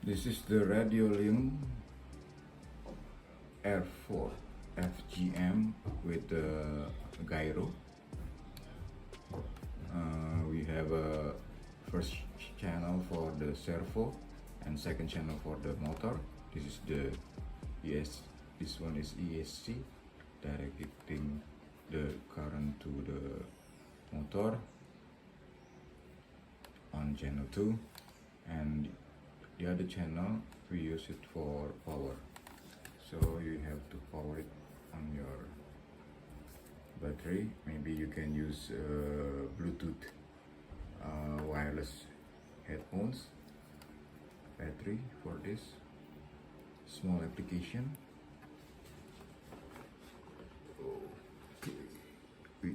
This is the radio link R4 FGM with the gyro. We have a first channel for the servo and second channel for the motor. This is the ES. This one is ESC, directing the current to the motor on channel 2, and the other channel we use it for power. So you have to power it on your battery. Maybe you can use Bluetooth wireless headphones battery for this small application. Okay. We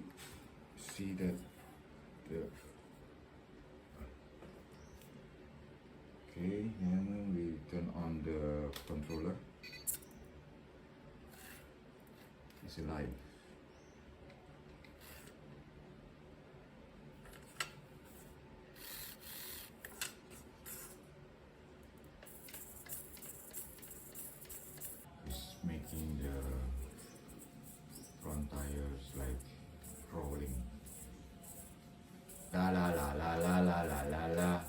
see that the okay, and we turn on the controller. It's live. It's making the front tires like rolling. La la la la la la la la la.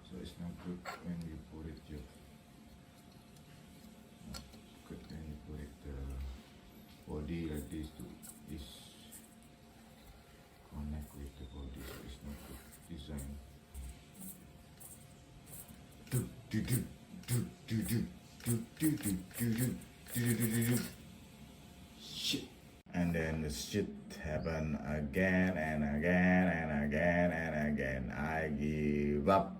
So it's not good when you put it just not good when you put it body like this to this connect with the body, so it's not good design. Shit. And then the shit happen again and again and again and again. I give up.